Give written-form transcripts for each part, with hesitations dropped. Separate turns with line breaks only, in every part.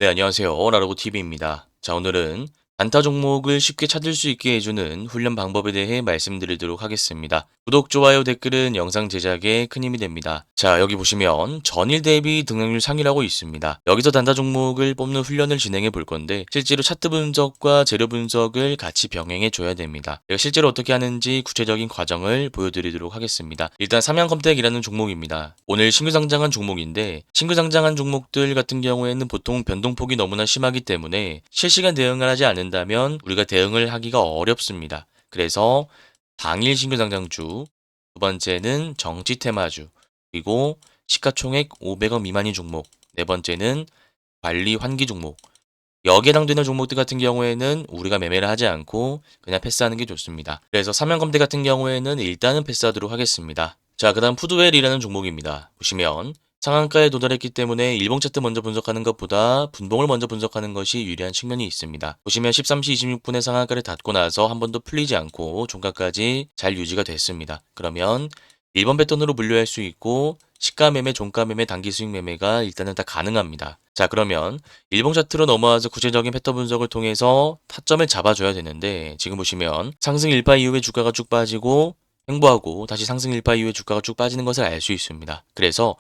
네, 안녕하세요. 라로고TV입니다. 자, 오늘은 단타 종목을 쉽게 찾을 수 있게 해주는 훈련 방법에 대해 말씀드리도록 하겠습니다. 구독, 좋아요, 댓글은 영상 제작에 큰 힘이 됩니다. 자, 여기 보시면 전일 대비 등락률 상이라고 있습니다. 여기서 단타 종목을 뽑는 훈련을 진행해 볼 건데 실제로 차트 분석과 재료 분석을 같이 병행해 줘야 됩니다. 제가 실제로 어떻게 하는지 구체적인 과정을 보여드리도록 하겠습니다. 일단 삼양컴택이라는 종목입니다. 오늘 신규 상장한 종목인데 신규 상장한 종목들 같은 경우에는 보통 변동폭이 너무나 심하기 때문에 실시간 대응을 하지 않는다면 우리가 대응을 하기가 어렵습니다. 그래서 당일 신규 상장주, 두 번째는 정치 테마주, 그리고 시가총액 500억 미만인 종목, 네 번째는 관리 환기 종목. 여기에 해당되는 종목들 같은 경우에는 우리가 매매를 하지 않고 그냥 패스하는 게 좋습니다. 그래서 삼양검대 같은 경우에는 일단은 패스하도록 하겠습니다. 자, 그 다음 푸드웰이라는 종목입니다. 보시면 상한가에 도달했기 때문에 일봉 차트 먼저 분석하는 것보다 분봉을 먼저 분석하는 것이 유리한 측면이 있습니다. 보시면 13시 26분에 상한가를 닫고 나서 한 번도 풀리지 않고 종가까지 잘 유지가 됐습니다. 그러면 1번 패턴으로 분류할 수 있고 시가 매매, 종가 매매, 단기 수익 매매가 일단은 다 가능합니다. 자, 그러면 일봉 차트로 넘어와서 구체적인 패턴 분석을 통해서 타점을 잡아줘야 되는데 지금 보시면 상승 일파 이후에 주가가 쭉 빠지고 횡보하고 다시 상승 일파 이후에 주가가 쭉 빠지는 것을 알 수 있습니다. 그래서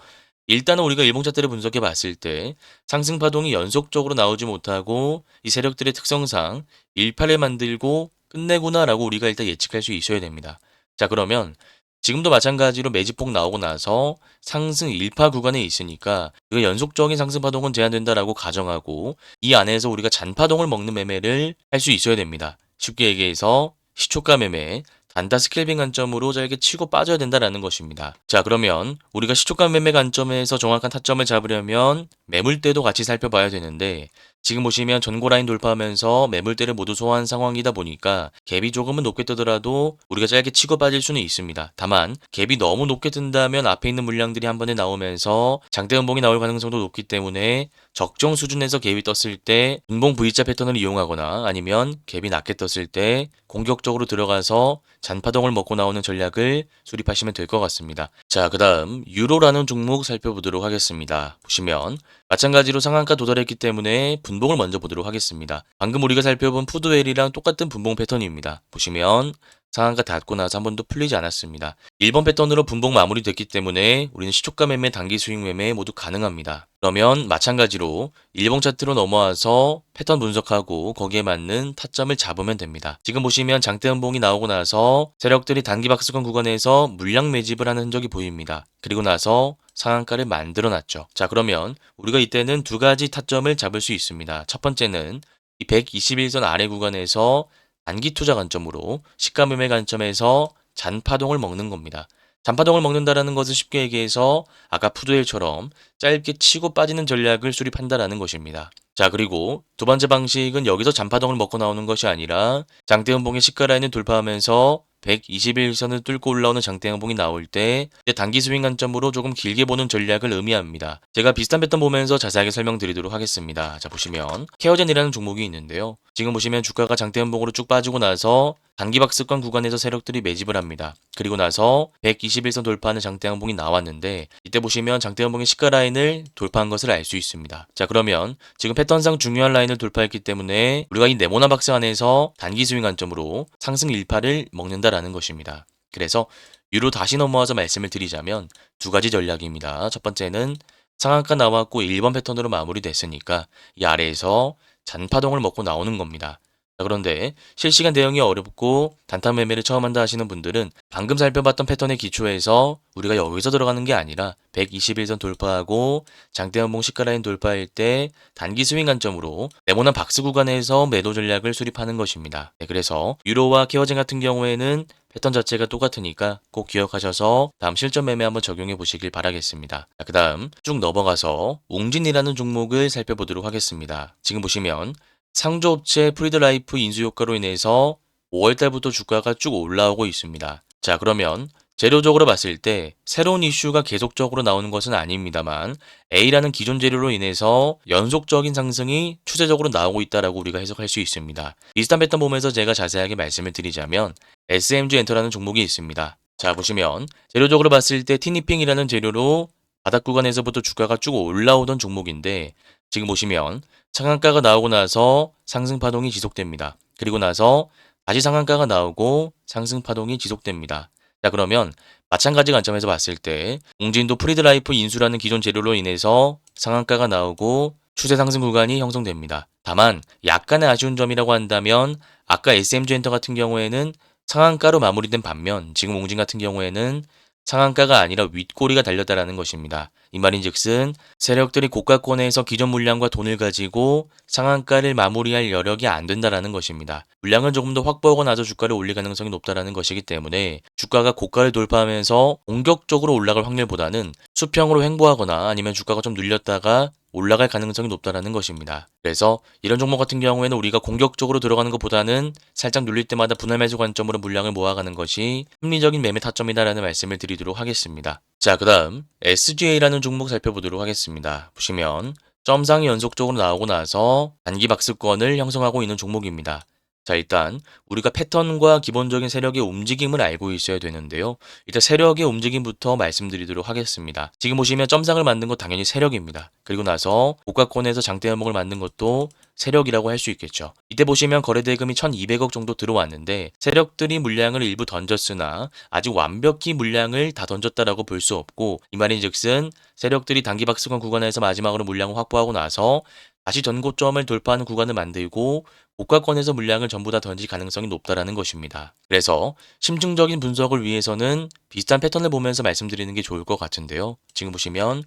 일단은 우리가 일봉 차트를 분석해 봤을 때 상승 파동이 연속적으로 나오지 못하고 이 세력들의 특성상 일파를 만들고 끝내구나라고 우리가 일단 예측할 수 있어야 됩니다. 자, 그러면 지금도 마찬가지로 매집폭 나오고 나서 상승 일파 구간에 있으니까 그 연속적인 상승 파동은 제한된다라고 가정하고 이 안에서 우리가 잔파동을 먹는 매매를 할 수 있어야 됩니다. 쉽게 얘기해서 시초가 매매, 단타 스케일빙 관점으로 짧게 치고 빠져야 된다라는 것입니다. 자, 그러면 우리가 시초가 매매 관점에서 정확한 타점을 잡으려면 매물대도 같이 살펴봐야 되는데 지금 보시면 전고 라인 돌파하면서 매물대를 모두 소화한 상황이다 보니까 갭이 조금은 높게 뜨더라도 우리가 짧게 치고 빠질 수는 있습니다. 다만 갭이 너무 높게 뜬다면 앞에 있는 물량들이 한 번에 나오면서 장대 음봉이 나올 가능성도 높기 때문에 적정 수준에서 갭이 떴을 때 분봉 V자 패턴을 이용하거나 아니면 갭이 낮게 떴을 때 공격적으로 들어가서 잔파동을 먹고 나오는 전략을 수립하시면 될 것 같습니다. 자, 그 다음 유로라는 종목 살펴보도록 하겠습니다. 보시면 마찬가지로 상한가 도달했기 때문에 분봉을 먼저 보도록 하겠습니다. 방금 우리가 살펴본 푸드웰이랑 똑같은 분봉 패턴입니다. 보시면 상한가 닫고 나서 한 번도 풀리지 않았습니다. 1번 패턴으로 분봉 마무리됐기 때문에 우리는 시초가 매매, 단기 수익 매매 모두 가능합니다. 그러면 마찬가지로 일봉 차트로 넘어와서 패턴 분석하고 거기에 맞는 타점을 잡으면 됩니다. 지금 보시면 장대 음봉이 나오고 나서 세력들이 단기 박스권 구간에서 물량 매집을 하는 흔적이 보입니다. 그리고 나서 상한가를 만들어 놨죠. 자, 그러면 우리가 이때는 두 가지 타점을 잡을 수 있습니다. 첫 번째는 이 121선 아래 구간에서 단기 투자 관점으로 시가 매매 관점에서 잔파동을 먹는 겁니다. 잔파동을 먹는다라는 것은 쉽게 얘기해서 아까 푸드웰처럼 짧게 치고 빠지는 전략을 수립한다라는 것입니다. 자, 그리고 두 번째 방식은 여기서 잔파동을 먹고 나오는 것이 아니라 장대음봉의 시가 라인을 돌파하면서 121선을 뚫고 올라오는 장대양봉이 나올 때 단기 스윙 관점으로 조금 길게 보는 전략을 의미합니다. 제가 비슷한 패턴 보면서 자세하게 설명드리도록 하겠습니다. 자, 보시면 케어젠이라는 종목이 있는데요. 지금 보시면 주가가 장대음봉으로 쭉 빠지고 나서 단기 박스권 구간에서 세력들이 매집을 합니다. 그리고 나서 121선 돌파하는 장대양봉이 나왔는데 이때 보시면 장대양봉의 시가 라인을 돌파한 것을 알 수 있습니다. 자, 그러면 지금 패턴상 중요한 라인을 돌파했기 때문에 우리가 이 네모난 박스 안에서 단기 스윙 관점으로 상승 일파를 먹는다라는 것입니다. 그래서 유로 다시 넘어와서 말씀을 드리자면 두 가지 전략입니다. 첫 번째는 상한가 나왔고 1번 패턴으로 마무리됐으니까 이 아래에서 잔파동을 먹고 나오는 겁니다. 자, 그런데 실시간 대응이 어렵고 단타 매매를 처음 한다 하시는 분들은 방금 살펴봤던 패턴의 기초에서 우리가 여기서 들어가는 게 아니라 121선 돌파하고 장대음봉 시가라인 돌파할 때 단기 스윙 관점으로 네모난 박스 구간에서 매도 전략을 수립하는 것입니다. 네, 그래서 유로와 케어젠 같은 경우에는 패턴 자체가 똑같으니까 꼭 기억하셔서 다음 실전 매매 한번 적용해 보시길 바라겠습니다. 그 다음 쭉 넘어가서 웅진이라는 종목을 살펴보도록 하겠습니다. 지금 보시면 상조업체 프리드라이프 인수 효과로 인해서 5월달부터 주가가 쭉 올라오고 있습니다. 자, 그러면 재료적으로 봤을 때 새로운 이슈가 계속적으로 나오는 것은 아닙니다만 A라는 기존 재료로 인해서 연속적인 상승이 추세적으로 나오고 있다라고 우리가 해석할 수 있습니다. 비슷한 패턴 보면서 제가 자세하게 말씀을 드리자면 SMG 엔터라는 종목이 있습니다. 자, 보시면 재료적으로 봤을 때 티니핑이라는 재료로 바닥 구간에서부터 주가가 쭉 올라오던 종목인데 지금 보시면 상한가가 나오고 나서 상승 파동이 지속됩니다. 그리고 나서 다시 상한가가 나오고 상승 파동이 지속됩니다. 자, 그러면 마찬가지 관점에서 봤을 때 웅진도 프리드라이프 인수라는 기존 재료로 인해서 상한가가 나오고 추세 상승 구간이 형성됩니다. 다만 약간의 아쉬운 점이라고 한다면 아까 SMG 엔터 같은 경우에는 상한가로 마무리된 반면 지금 웅진 같은 경우에는 상한가가 아니라 윗꼬리가 달렸다라는 것입니다. 이 말인즉슨 세력들이 고가권에서 기존 물량과 돈을 가지고 상한가를 마무리할 여력이 안 된다라는 것입니다. 물량을 조금 더 확보하고 나서 주가를 올릴 가능성이 높다라는 것이기 때문에 주가가 고가를 돌파하면서 공격적으로 올라갈 확률보다는 수평으로 횡보하거나 아니면 주가가 좀 눌렸다가 올라갈 가능성이 높다라는 것입니다. 그래서 이런 종목 같은 경우에는 우리가 공격적으로 들어가는 것보다는 살짝 눌릴 때마다 분할 매수 관점으로 물량을 모아가는 것이 합리적인 매매 타점이다라는 말씀을 드리도록 하겠습니다. 자, 그 다음 SGA라는 종목 살펴보도록 하겠습니다. 보시면 점상이 연속적으로 나오고 나서 단기 박스권을 형성하고 있는 종목입니다. 자, 일단 우리가 패턴과 기본적인 세력의 움직임을 알고 있어야 되는데요. 일단 세력의 움직임부터 말씀드리도록 하겠습니다. 지금 보시면 점상을 만든 것 당연히 세력입니다. 그리고 나서 고가권에서 장대 연봉을 만든 것도 세력이라고 할 수 있겠죠. 이때 보시면 거래대금이 1200억 정도 들어왔는데 세력들이 물량을 일부 던졌으나 아직 완벽히 물량을 다 던졌다라고 볼 수 없고, 이 말인즉슨 세력들이 단기 박스권 구간에서 마지막으로 물량을 확보하고 나서 다시 전고점을 돌파하는 구간을 만들고 고가권에서 물량을 전부 다 던질 가능성이 높다라는 것입니다. 그래서 심층적인 분석을 위해서는 비슷한 패턴을 보면서 말씀드리는 게 좋을 것 같은데요. 지금 보시면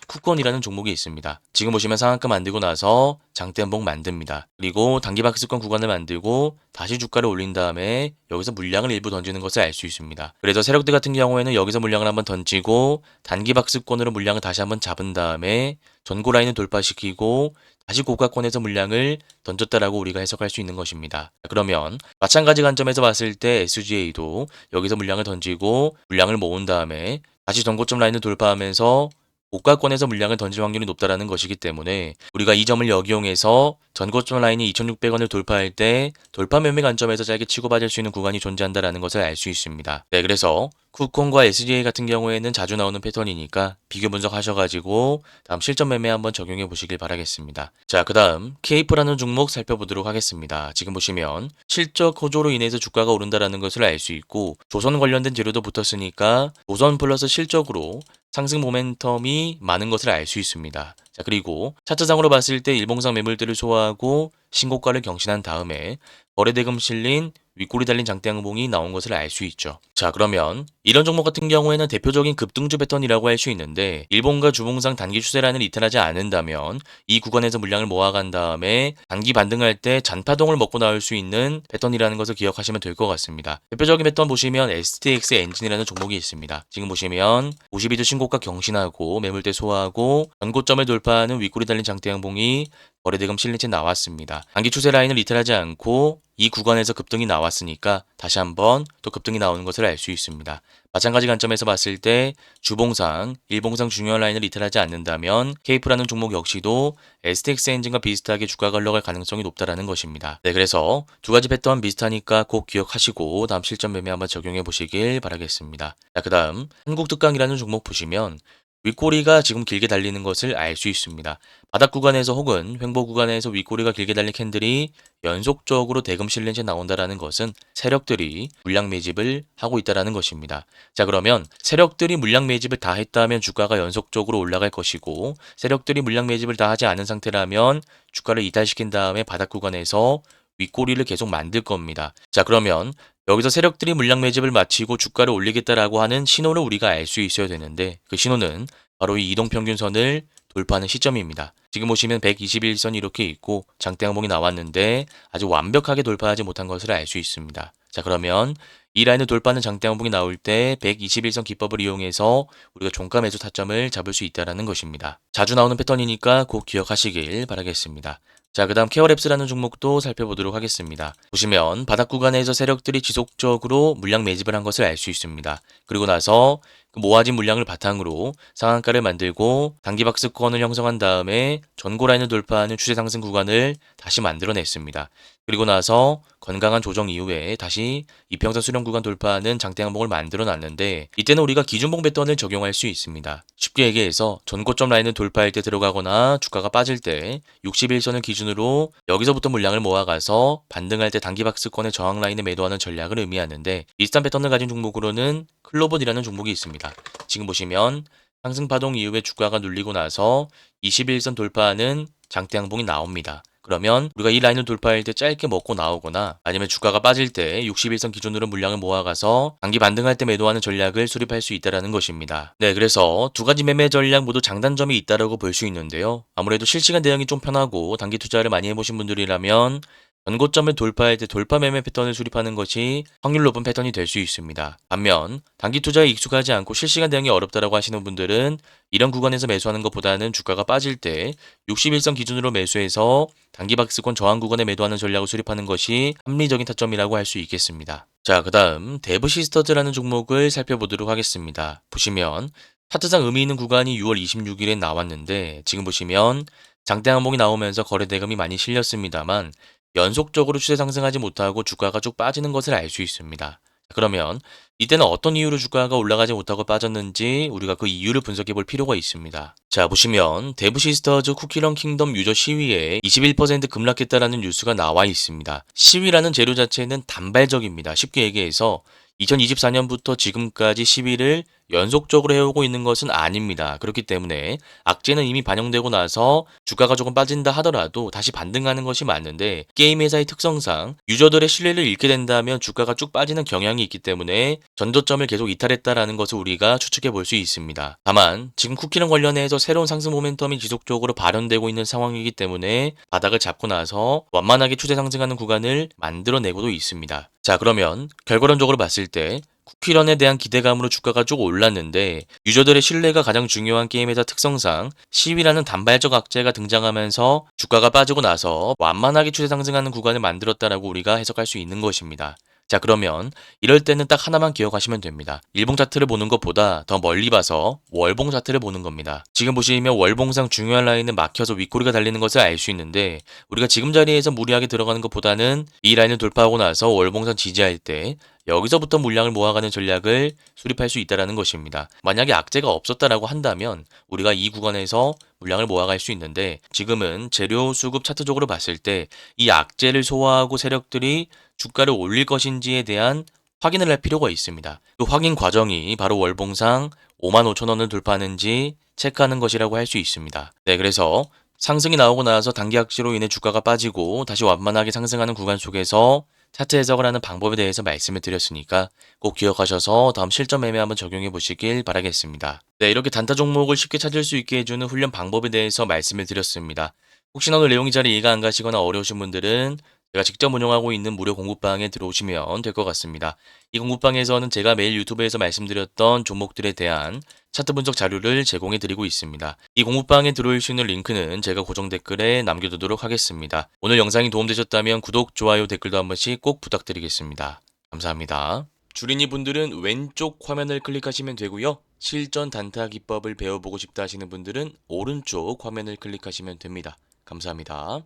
쿠콘이라는 종목이 있습니다. 지금 보시면 상한가 만들고 나서 장대 연봉 만듭니다. 그리고 단기 박스권 구간을 만들고 다시 주가를 올린 다음에 여기서 물량을 일부 던지는 것을 알 수 있습니다. 그래서 세력들 같은 경우에는 여기서 물량을 한번 던지고 단기 박스권으로 물량을 다시 한번 잡은 다음에 전고 라인을 돌파시키고 다시 고가권에서 물량을 던졌다라고 우리가 해석할 수 있는 것입니다. 그러면 마찬가지 관점에서 봤을 때 SGA도 여기서 물량을 던지고 물량을 모은 다음에 다시 전고점 라인을 돌파하면서 고가권에서 물량을 던질 확률이 높다라는 것이기 때문에 우리가 이 점을 역이용해서 전고점 라인이 2,600원을 돌파할 때 돌파 매매 관점에서 짧게 치고받을 수 있는 구간이 존재한다라는 것을 알 수 있습니다. 네, 그래서 쿠콘과 SGA 같은 경우에는 자주 나오는 패턴이니까 비교 분석하셔가지고 다음 실전 매매 한번 적용해 보시길 바라겠습니다. 자, 그 다음 케이프라는 종목 살펴보도록 하겠습니다. 지금 보시면 실적 호조로 인해서 주가가 오른다라는 것을 알 수 있고 조선 관련된 재료도 붙었으니까 조선 플러스 실적으로 상승 모멘텀이 많은 것을 알 수 있습니다. 자, 그리고 차트상으로 봤을 때 일봉상 매물대를 소화하고 신고가를 경신한 다음에 거래대금 실린 윗골이 달린 장대 양봉이 나온 것을 알 수 있죠. 자, 그러면 이런 종목 같은 경우에는 대표적인 급등주 패턴이라고 할 수 있는데 일봉과 주봉상 단기 추세 라인을 이탈하지 않는다면 이 구간에서 물량을 모아간 다음에 단기 반등할 때 잔파동을 먹고 나올 수 있는 패턴이라는 것을 기억하시면 될 것 같습니다. 대표적인 패턴 보시면 STX 엔진이라는 종목이 있습니다. 지금 보시면 52주 신고가 경신하고 매물대 소화하고 전고점을 돌파하는 윗골이 달린 장대 양봉이 거래대금 실린 채 나왔습니다. 단기 추세 라인을 이탈하지 않고 이 구간에서 급등이 나왔으니까 다시 한번 또 급등이 나오는 것을 알 수 있습니다. 마찬가지 관점에서 봤을 때 주봉상, 일봉상 중요한 라인을 이탈하지 않는다면 케이프라는 종목 역시도 STX 엔진과 비슷하게 주가가 흘러갈 가능성이 높다라는 것입니다. 네, 그래서 두 가지 패턴 비슷하니까 꼭 기억하시고 다음 실전 매매 한번 적용해 보시길 바라겠습니다. 자, 그 다음 한국특강이라는 종목 보시면 윗꼬리가 지금 길게 달리는 것을 알 수 있습니다. 바닥 구간에서 혹은 횡보 구간에서 윗꼬리가 길게 달린 캔들이 연속적으로 대금 실린 채 나온다라는 것은 세력들이 물량 매집을 하고 있다라는 것입니다. 자, 그러면 세력들이 물량 매집을 다 했다면 주가가 연속적으로 올라갈 것이고 세력들이 물량 매집을 다 하지 않은 상태라면 주가를 이탈시킨 다음에 바닥 구간에서 윗꼬리를 계속 만들 겁니다. 자, 그러면 여기서 세력들이 물량 매집을 마치고 주가를 올리겠다라고 하는 신호를 우리가 알 수 있어야 되는데 그 신호는 바로 이 이동평균선을 돌파하는 시점입니다. 지금 보시면 121선이 이렇게 있고 장대 양봉이 나왔는데 아주 완벽하게 돌파하지 못한 것을 알 수 있습니다. 자, 그러면 이 라인을 돌파하는 장대 양봉이 나올 때 121선 기법을 이용해서 우리가 종가 매수 타점을 잡을 수 있다는 것입니다. 자주 나오는 패턴이니까 꼭 기억하시길 바라겠습니다. 자, 그 다음 케어랩스라는 종목도 살펴보도록 하겠습니다. 보시면 바닥 구간에서 세력들이 지속적으로 물량 매집을 한 것을 알 수 있습니다. 그리고 나서 그 모아진 물량을 바탕으로 상한가를 만들고 단기 박스권을 형성한 다음에 전고 라인을 돌파하는 추세 상승 구간을 다시 만들어냈습니다. 그리고 나서 건강한 조정 이후에 다시 이평선 수렴 최종 구간 돌파하는 장대 항목을 만들어 놨는데 이때는 우리가 기준봉 패턴을 적용할 수 있습니다. 쉽게 얘기해서 전고점 라인을 돌파할 때 들어가거나 주가가 빠질 때 61선을 기준으로 여기서부터 물량을 모아가서 반등할 때 단기박스권의 저항 라인에 매도하는 전략을 의미하는데 비슷한 패턴을 가진 종목으로는 클로봇이라는 종목이 있습니다. 지금 보시면 상승 파동 이후에 주가가 눌리고 나서 21선 돌파하는 장대 항봉이 나옵니다. 그러면 우리가 이 라인을 돌파할 때 짧게 먹고 나오거나 아니면 주가가 빠질 때 61선 기준으로 물량을 모아가서 단기 반등할 때 매도하는 전략을 수립할 수 있다는 것입니다. 네, 그래서 두 가지 매매 전략 모두 장단점이 있다고 볼 수 있는데요. 아무래도 실시간 대응이 좀 편하고 단기 투자를 많이 해보신 분들이라면 전고점을 돌파할 때 돌파 매매 패턴을 수립하는 것이 확률 높은 패턴이 될 수 있습니다. 반면 단기 투자에 익숙하지 않고 실시간 대응이 어렵다고 하시는 분들은 이런 구간에서 매수하는 것보다는 주가가 빠질 때 61선 기준으로 매수해서 단기 박스권 저항 구간에 매도하는 전략을 수립하는 것이 합리적인 타점이라고 할 수 있겠습니다. 자, 그 다음 대브 시스터즈라는 종목을 살펴보도록 하겠습니다. 보시면 차트상 의미 있는 구간이 6월 26일에 나왔는데 지금 보시면 장대 항목이 나오면서 거래 대금이 많이 실렸습니다만 연속적으로 추세 상승하지 못하고 주가가 쭉 빠지는 것을 알 수 있습니다. 그러면 이때는 어떤 이유로 주가가 올라가지 못하고 빠졌는지 우리가 그 이유를 분석해 볼 필요가 있습니다. 자, 보시면 데브 시스터즈 쿠키런 킹덤 유저 시위에 21% 급락했다라는 뉴스가 나와 있습니다. 시위라는 재료 자체는 단발적입니다. 쉽게 얘기해서 2024년부터 지금까지 시위를 연속적으로 해오고 있는 것은 아닙니다. 그렇기 때문에 악재는 이미 반영되고 나서 주가가 조금 빠진다 하더라도 다시 반등하는 것이 맞는데 게임 회사의 특성상 유저들의 신뢰를 잃게 된다면 주가가 쭉 빠지는 경향이 있기 때문에 전저점을 계속 이탈했다라는 것을 우리가 추측해 볼 수 있습니다. 다만 지금 쿠키랑 관련해서 새로운 상승 모멘텀이 지속적으로 발현되고 있는 상황이기 때문에 바닥을 잡고 나서 완만하게 추세 상승하는 구간을 만들어내고도 있습니다. 자, 그러면 결과론적으로 봤을 때 쿠키런에 대한 기대감으로 주가가 쭉 올랐는데 유저들의 신뢰가 가장 중요한 게임 회사 특성상 시위라는 단발적 악재가 등장하면서 주가가 빠지고 나서 완만하게 추세 상승하는 구간을 만들었다라고 우리가 해석할 수 있는 것입니다. 자, 그러면 이럴 때는 딱 하나만 기억하시면 됩니다. 일봉 차트를 보는 것보다 더 멀리 봐서 월봉 차트를 보는 겁니다. 지금 보시면 월봉상 중요한 라인은 막혀서 윗꼬리가 달리는 것을 알 수 있는데 우리가 지금 자리에서 무리하게 들어가는 것보다는 이 라인을 돌파하고 나서 월봉상 지지할 때 여기서부터 물량을 모아가는 전략을 수립할 수 있다는 것입니다. 만약에 악재가 없었다라고 한다면 우리가 이 구간에서 물량을 모아갈 수 있는데 지금은 재료 수급 차트적으로 봤을 때 이 악재를 소화하고 세력들이 주가를 올릴 것인지에 대한 확인을 할 필요가 있습니다. 그 확인 과정이 바로 월봉상 55,000원을 돌파하는지 체크하는 것이라고 할 수 있습니다. 네, 그래서 상승이 나오고 나서 단기 악재로 인해 주가가 빠지고 다시 완만하게 상승하는 구간 속에서 차트 해석을 하는 방법에 대해서 말씀을 드렸으니까 꼭 기억하셔서 다음 실전 매매 한번 적용해 보시길 바라겠습니다. 네, 이렇게 단타 종목을 쉽게 찾을 수 있게 해주는 훈련 방법에 대해서 말씀을 드렸습니다. 혹시나 오늘 내용이 잘 이해가 안 가시거나 어려우신 분들은 제가 직접 운영하고 있는 무료 공부방에 들어오시면 될 것 같습니다. 이 공부방에서는 제가 매일 유튜브에서 말씀드렸던 종목들에 대한 차트 분석 자료를 제공해 드리고 있습니다. 이 공부방에 들어올 수 있는 링크는 제가 고정 댓글에 남겨두도록 하겠습니다. 오늘 영상이 도움되셨다면 구독, 좋아요, 댓글도 한 번씩 꼭 부탁드리겠습니다. 감사합니다. 주린이 분들은 왼쪽 화면을 클릭하시면 되고요. 실전 단타 기법을 배워보고 싶다 하시는 분들은 오른쪽 화면을 클릭하시면 됩니다. 감사합니다.